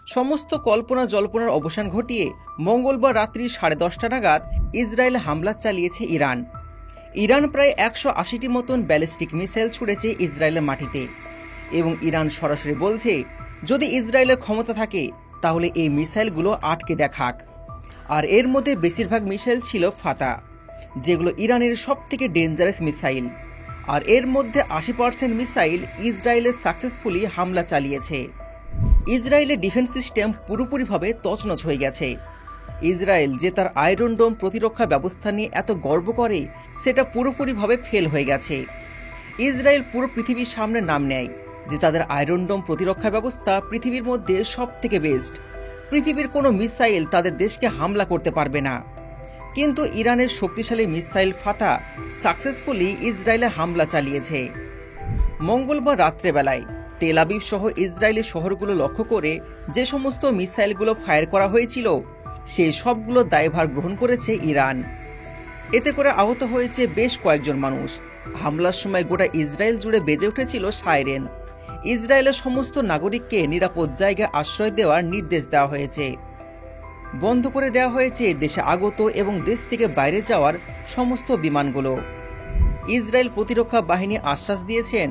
সমস্ত কল্পনা জল্পনার অবসান ঘটিয়ে মঙ্গলবার রাত্রি 10:30 নাগাদ ইসরায়েলে হামলা চালিয়েছে ইরান। ইরান প্রায় 180টি মতন ব্যালিস্টিক মিসাইল ছুড়েছে ইসরায়েলের মাটিতে এবং ইরান সরাসরি বলছে যদি ইসরায়েলের ক্ষমতা থাকে তাহলে এই মিসাইলগুলো আটকে দেখাক। আর এর মধ্যে বেশিরভাগ মিসাইল ছিল ফাতা, যেগুলো ইরানের সবথেকে ডেঞ্জারাস মিসাইল। আর এর মধ্যে 80% মিসাইল ইসরায়েলে সাকসেসফুলি হামলা চালিয়েছে। ইসরায়েলের ডিফেন্স সিস্টেম পুরোপুরিভাবে তছনছ হয়ে গেছে। ইসরায়েল যে তার আয়রন ডোম প্রতিরক্ষা ব্যবস্থা নিয়ে এত গর্ব করে সেটা পুরোপুরিভাবে ফেল হয়ে গেছে। ইসরায়েল পুরো পৃথিবীর সামনে নাম নেয় যে তাদের আয়রন ডোম প্রতিরক্ষা ব্যবস্থা পৃথিবীর মধ্যে সবথেকে বেস্ট। পৃথিবীর কোনো মিসাইল তাদের দেশকে হামলা করতে পারবে না। কিন্তু ইরানের শক্তিশালী মিসাইল ফাতা সাকসেসফুলি ইসরায়েলে হামলা চালিয়েছে। মঙ্গলবার রাত্রেবেলায় তেল আবিব সহ ইসরায়েলি শহরগুলো লক্ষ্য করে যে সমস্ত মিসাইলগুলো ফায়ার করা হয়েছিল সেই সবগুলো দায়ভার গ্রহণ করেছে ইরান। এতে করে আহত হয়েছে বেশ কয়েকজন মানুষ। হামলার সময় গোটা ইসরায়েল জুড়ে বেজে উঠেছিল সাইরেন। ইসরায়েলের সমস্ত নাগরিককে নিরাপদ জায়গায় আশ্রয় দেওয়ার নির্দেশ দেওয়া হয়েছে। বন্ধ করে দেওয়া হয়েছে দেশে আগত এবং দেশ থেকে বাইরে যাওয়ার সমস্ত বিমানগুলো। ইসরায়েল প্রতিরক্ষা বাহিনী আশ্বাস দিয়েছেন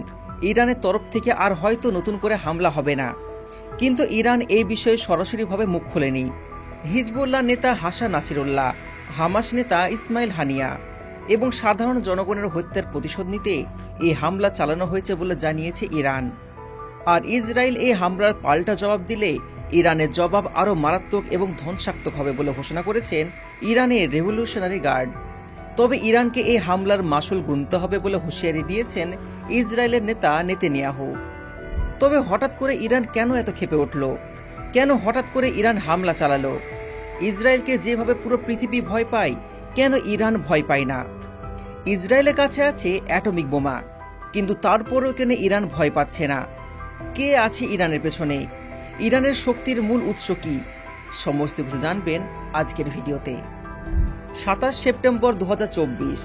ইরানের তরফ থেকে আর হয়তো নতুন করে হামলা হবে না, কিন্তু ইরান এই বিষয়ে সরাসরিভাবে মুখ খোলেনি। হিজবুল্লাহ নেতা হাসান নাসিরুল্লাহ, হামাস নেতা ইসমাইল হানিয়া এবং সাধারণ জনগণের হত্যার প্রতিশোধ নিতে এই হামলা চালানো হয়েছে বলে জানিয়েছে ইরান। আর ইসরায়েল এই হামলার পাল্টা জবাব দিলে ইরানের জবাব আরও মারাত্মক এবং ধ্বংসাত্মক হবে বলে ঘোষণা করেছেন ইরানের রেভলিউশনারি গার্ড। তবে ইরানকে এই হামলার মাসুল গুনতে হবে বলে হুঁশিয়ারি দিয়েছেন ইসরায়েলের নেতা নেতানিয়াহু। তবে হঠাৎ করে ইরান কেন এত ক্ষেপে উঠল? কেন হঠাৎ করে ইরান হামলা চালালো? ইসরায়েলকে যেভাবে পুরো পৃথিবী ভয় পায়, কেন ইরান ভয় পায় না? ইসরায়েলের কাছে আছে অ্যাটমিক বোমা, কিন্তু তারপরেও কেন ইরান ভয় পাচ্ছে না? কে আছে ইরানের পেছনে? ইরানের শক্তির মূল উৎস কি? সমস্ত কিছু জানবেন আজকের ভিডিওতে। 27 সেপ্টেম্বর 2024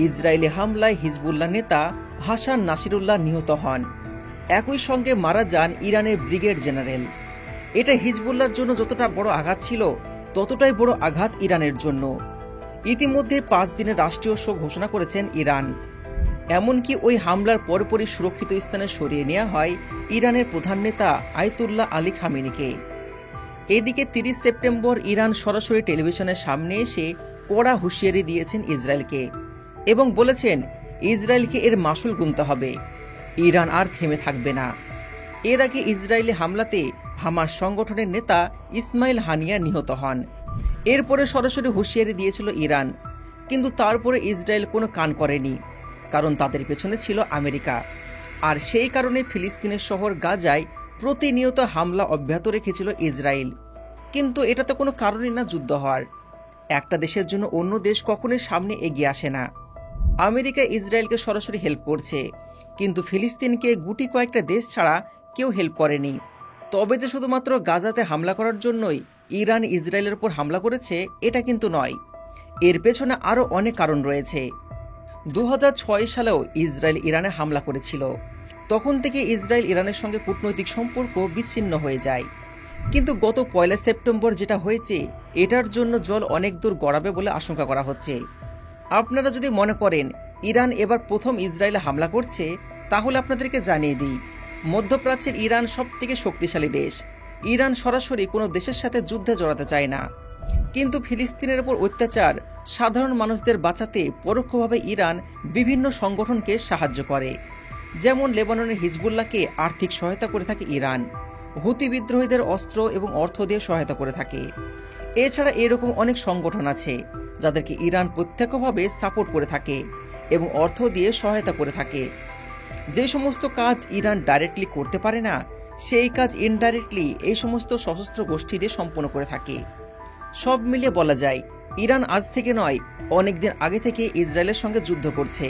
ইসরায়েলি হামলায় হিজবুল্লাহ নেতা হাসান নাসিরুল্লাহ নিহত হন। একই সঙ্গে মারা যান ইরানের ব্রিগেড জেনারেল। এটা হিজবুল্লাহর জন্য যতটা বড় আঘাত ছিল ততটাই বড় আঘাত ইরানের জন্য। ইতিমধ্যে 5 দিনের রাষ্ট্রীয় শোক ঘোষণা করেছেন ইরান। এমনকি ওই হামলার পরপরই সুরক্ষিত স্থানে সরিয়ে নেওয়া হয় ইরানের প্রধান নেতা আয়াতুল্লাহ আলী খামেনিকে। এদিকে 30 সেপ্টেম্বর ইরান সরাসরি টেলিভিশনের সামনে এসে কড়া হুঁশিয়ারি দিয়েছেন ইসরায়েলকে এবং বলেছেন ইসরায়েলকে এর মাসুল গুনতে হবে। ইরান আর থেমে থাকবে না। এর আগে ইসরায়েলি হামলাতে হামাস সংগঠনের নেতা ইসমাইল হানিয়া নিহত হন। এরপরে সরাসরি হুঁশিয়ারি দিয়েছিল ইরান, কিন্তু তারপরে ইসরায়েল কোনো কান করেনি, কারণ তাদের পেছনে ছিল আমেরিকা। আর সেই কারণে ফিলিস্তিনের শহর গাজায় প্রতিনিয়ত হামলা অব্যাহত রেখেছিল ইসরায়েল। কিন্তু এটা তো কোনো কারণই না যুদ্ধ হওয়ার। একটা দেশের জন্য অন্য দেশ কখনোই সামনে এগিয়ে আসে না। আমেরিকা ইসরায়েলকে সরাসরি হেল্প করছে, কিন্তু ফিলিস্তিনকে গুটি কয়েকটা দেশ ছাড়া কেউ হেল্প করেনি। তবে যে শুধুমাত্র গাজাতে হামলা করার জন্যই ইরান ইসরায়েলের উপর হামলা করেছে এটা কিন্তু নয়। এর পেছনে আরও অনেক কারণ রয়েছে। 2006 সালেও ইসরায়েল ইরানে হামলা করেছিল। তখন থেকে ইসরায়েল ইরানের সঙ্গে কূটনৈতিক সম্পর্ক বিচ্ছিন্ন হয়ে যায়। কিন্তু গত 1 সেপ্টেম্বর যেটা হয়েছে এটার জন্য জল অনেক দূর গড়াবে বলে আশঙ্কা করা হচ্ছে। আপনারা যদি মনে করেন ইরান এবার প্রথম ইসরায়েলে হামলা করছে, তাহলে আপনাদেরকে জানিয়ে দিই মধ্যপ্রাচ্যের ইরান সবথেকে শক্তিশালী দেশ। ইরান সরাসরি কোনো দেশের সাথে যুদ্ধে জড়াতে চায় না, কিন্তু ফিলিস্তিনের উপর অত্যাচার সাধারণ মানুষদের বাঁচাতে পরোক্ষভাবে ইরান বিভিন্ন সংগঠনকে সাহায্য করে। যেমন লেবাননের হিজবুল্লাহকে আর্থিক সহায়তা করে থাকে ইরান, হুতি বিদ্রোহীদের অস্ত্র এবং অর্থ দিয়ে সহায়তা করে থাকে। এছাড়া এরকম অনেক সংগঠন আছে যাদেরকে ইরান প্রত্যক্ষভাবে সাপোর্ট করে থাকে এবং অর্থ দিয়ে সহায়তা করে থাকে। যে সমস্ত কাজ ইরান ডাইরেক্টলি করতে পারে না, সেই কাজ ইনডাইরেক্টলি এই সমস্ত সশস্ত্র গোষ্ঠী দিয়ে সম্পন্ন করে থাকে। সব মিলিয়ে বলা যায় ইরান আজ থেকে নয়, অনেকদিন আগে থেকে ইসরায়েলের সঙ্গে যুদ্ধ করছে।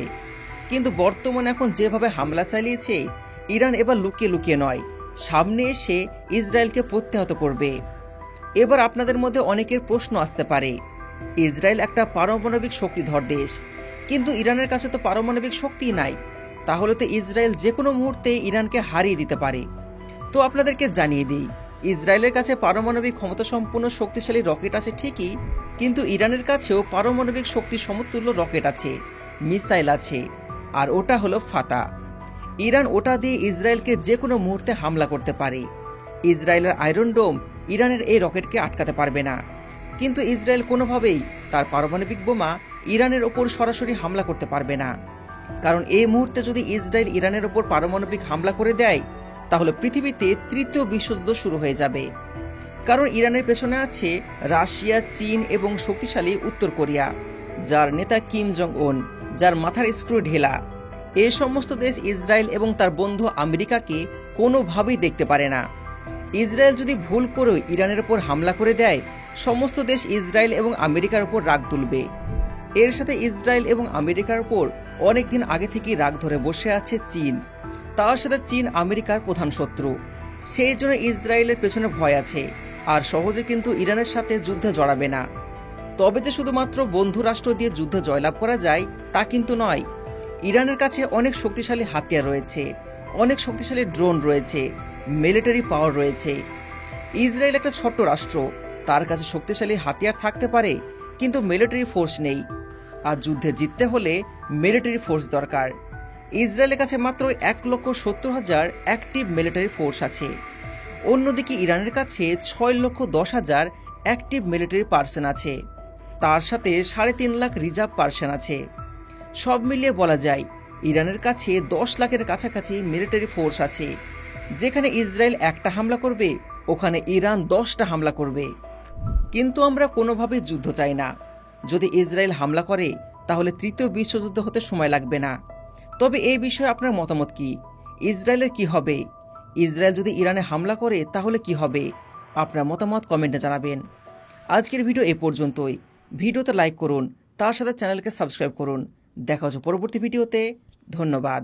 কিন্তু বর্তমানে এখন যেভাবে হামলা চালিয়েছে, ইরান এবার লুকিয়ে লুকিয়ে নয়, সামনে এসে ইসরায়েলকে প্রত্যাহত করবে। এবার আপনাদের মধ্যে অনেকের প্রশ্ন আসতে পারে, ইসরায়েল একটা পারমাণবিক শক্তিধর দেশ, কিন্তু ইরানের কাছে তো পারমাণবিক শক্তিই নাই, তাহলে তো ইসরায়েল যে কোনো মুহূর্তে ইরানকে হারিয়ে দিতে পারে। তো আপনাদেরকে জানিয়ে দিই, ইসরায়েলের কাছে পারমাণবিক ক্ষমতাসম্পন্ন শক্তিশালী রকেট আছে ঠিকই, কিন্তু ইরানের কাছেও পারমাণবিক শক্তি সমতুল্য রকেট আছে, মিসাইল আছে, আর ওটা হলো ফাতা। ইরান ওটা দিয়ে ইসরায়েলকে যে কোনো মুহূর্তে হামলা করতে পারে। ইসরায়েলের আয়রন ডোম ইরানের এই রকেটকে আটকাতে পারবে না। কিন্তু ইসরায়েল কোনোভাবেই তার পারমাণবিক বোমা ইরানের ওপর সরাসরি হামলা করতে পারবে না, কারণ এই মুহূর্তে যদি ইসরায়েল ইরানের ওপর পারমাণবিক হামলা করে দেয় তাহলে পৃথিবীতে তৃতীয় বিশ্বযুদ্ধ শুরু হয়ে যাবে। কারণ ইরানের পেছনে আছে রাশিয়া, চীন এবং শক্তিশালী উত্তর কোরিয়া, যার নেতা কিম জং উন, যার মাথার স্ক্রু ঢেলা। এই সমস্ত দেশ ইসরায়েল এবং তার বন্ধু আমেরিকাকে কোনোভাবেই দেখতে পারে না। ইসরায়েল যদি ভুল করে ইরানের ওপর হামলা করে দেয়, সমস্ত দেশ ইসরায়েল এবং আমেরিকার ওপর রাগ তুলবে। এর সাথে ইসরায়েল এবং আমেরিকার ওপর অনেকদিন আগে থেকেই রাগ ধরে বসে আছে চীন। তার সাথে চীন আমেরিকার প্রধান শত্রু, সেই জন্য ইসরায়েলের পেছনে ভয় আছে, আর সহজে কিন্তু ইরানের সাথে যুদ্ধে জড়াবে না। তবে যে শুধুমাত্র বন্ধু রাষ্ট্র দিয়ে যুদ্ধে জয়লাভ করা যায় তা কিন্তু নয়। ইরানের কাছে অনেক শক্তিশালী হাতিয়ার রয়েছে, অনেক শক্তিশালী ড্রোন রয়েছে, মিলিটারি পাওয়ার রয়েছে। ইসরায়েল একটা ছোট্ট রাষ্ট্র, তার কাছে শক্তিশালী হাতিয়ার থাকতে পারে কিন্তু মিলিটারি ফোর্স নেই, আর যুদ্ধে জিততে হলে মিলিটারি ফোর্স দরকার। ইসরায়েলের কাছে মাত্র 1,70,000 অ্যাক্টিভ মিলিটারি ফোর্স আছে। অন্যদিকে ইরানের কাছে 6,10,000 অ্যাক্টিভ মিলিটারি পার্সন আছে, তার সাথে 3.5 লাখ রিজার্ভ পার্সন আছে। সব মিলিয়ে বলা যায় ইরানের কাছে 10 লাখের কাছাকাছি মিলিটারি ফোর্স আছে। যেখানে ইসরায়েল একটা হামলা করবে, ওখানে ইরান 10টা হামলা করবে। কিন্তু আমরা কোনোভাবেই যুদ্ধ চাই না। যদি ইসরায়েল হামলা করে তাহলে তৃতীয় বিশ্বযুদ্ধ হতে সময় লাগবে না। তবে এই বিষয়ে আপনার মতামত কি? ইসরায়েলের কি হবে? ইসরায়েল যদি ইরানে হামলা করে তাহলে কি হবে? আপনার মতামত কমেন্টে জানাবেন। আজকের ভিডিও এ পর্যন্তই। ভিডিওতে লাইক করুন, তার সাথে চ্যানেলকে সাবস্ক্রাইব করুন। দেখা হচ্ছে পরবর্তী ভিডিওতে। ধন্যবাদ।